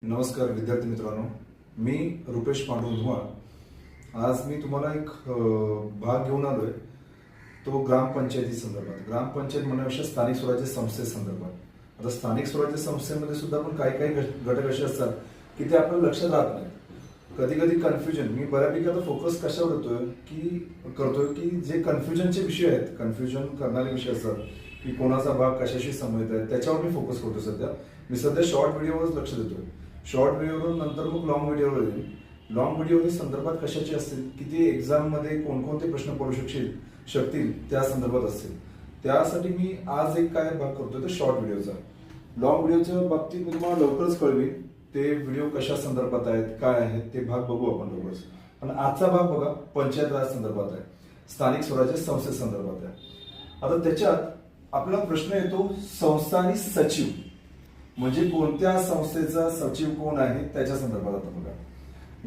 नमस्कार विद्यार्थी मित्रांनो, मी रुपेश पांडू धुमाळ। आज मी तुम्हाला एक भाग घेऊन आलोय, तो ग्रामपंचायती संदर्भात। ग्रामपंचायत म्हणण्यापेक्षा स्थानिक स्वराज्य संस्थे संदर्भात। आता स्थानिक स्वराज्य संस्थेमध्ये सुद्धा पण काही काही घटक असे असतात की ते आपल्याला लक्षात राहत नाहीत। कधी कधी कन्फ्युजन, मी बऱ्यापैकी आता फोकस कशावर करतोय की जे कन्फ्युजनचे विषय आहेत, कन्फ्युजन करणारे विषय असतात की कोणाचा भाग कशाशी संबंधित आहे, त्याच्यावर मी फोकस करतो सध्या। मी सध्या शॉर्ट व्हिडिओवरच लक्ष देतोय। शॉर्ट व्हिडिओवरून नंतर मग लॉंग व्हिडिओवर येईल। लॉंग व्हिडिओ संदर्भात कशाचे असतील, किती एक्झाम मध्ये कोणकोणते प्रश्न पडू शकतील त्या संदर्भात असतील। त्यासाठी मी आज एक काय भाग करतोय, तर शॉर्ट व्हिडिओचा। लॉंग व्हिडिओच्या बाबतीत मी तुम्हाला लवकरच कळवीन, ते व्हिडिओ कशा संदर्भात आहेत, काय आहेत ते भाग बघू आपण लवकरच। पण आजचा भाग बघा, पंचायत राज संदर्भात आहे, स्थानिक स्वराज्य संस्थे संदर्भात आहे। आता त्याच्यात आपला प्रश्न येतो, संस्था आणि सचिव म्हणजे कोणत्या संस्थेचा सचिव कोण आहे त्याच्या संदर्भात। आता बघा,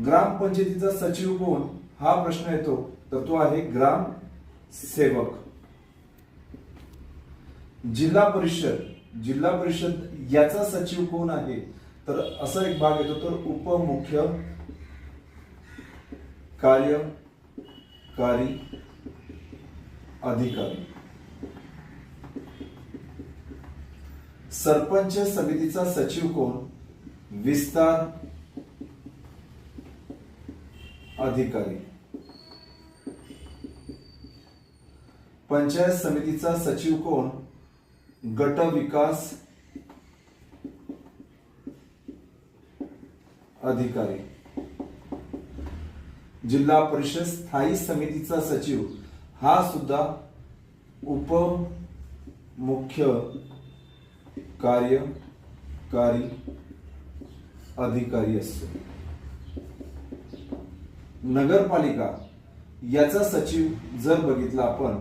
ग्रामपंचायतीचा सचिव कोण हा प्रश्न येतो, तर तो आहे ग्राम सेवक। जिल्हा परिषद याचा सचिव कोण आहे, तर असा एक भाग येतो, तर उपमुख्य कार्यकारी अधिकारी। सरपंच समितीचा सचिव कोण, विस्तार अधिकारी। पंचायत समितीचा सचिव कोण, गट विकास अधिकारी। जिल्हा परिषद स्थायी समितीचा सचिव हा सुद्धा उपमुख्य कार्यकारी अधिकारी असतो। नगरपालिका याचा सचिव जर बघितला आपण,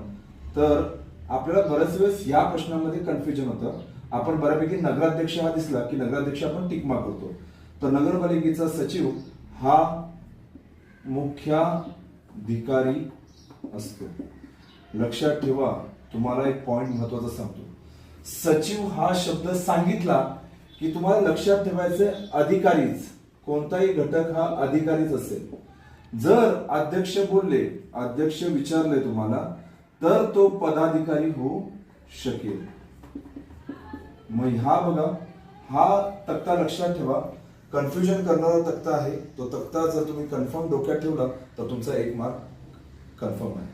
तर आपल्याला बऱ्याच वेळेस या प्रश्नामध्ये कन्फ्युजन होतं। आपण बऱ्यापैकी नगराध्यक्ष हा दिसला की नगराध्यक्ष आपण टिक मार्क करतो, तर नगरपालिकेचा सचिव हा मुख्याधिकारी असतो। लक्षात ठेवा, तुम्हाला एक पॉइंट महत्वाचा सांगतो, सचिव हा शब्द सांगितला की तुम्हाला लक्षात ठेवायचे अधिकारीच, कोणताही घटक हा अधिकारीच असेल। जर अध्यक्ष बोलले, अध्यक्ष विचारले तुम्हाला, तर तो पदाधिकारी होऊ शकेल। मग हा बघा, हा तक्ता लक्षात ठेवा, कन्फ्युजन करणारा तक्ता आहे। तो तक्ता जर तुम्ही कन्फर्म डोक्यात ठेवला तर तुमचा एक मार्क कन्फर्म आहे।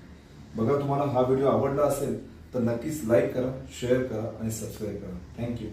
बघा, तुम्हाला हा व्हिडिओ आवडला असेल तर नक्कीच लाईक करा, शेअर करा आणि सबस्क्राईब करा। थँक्यू।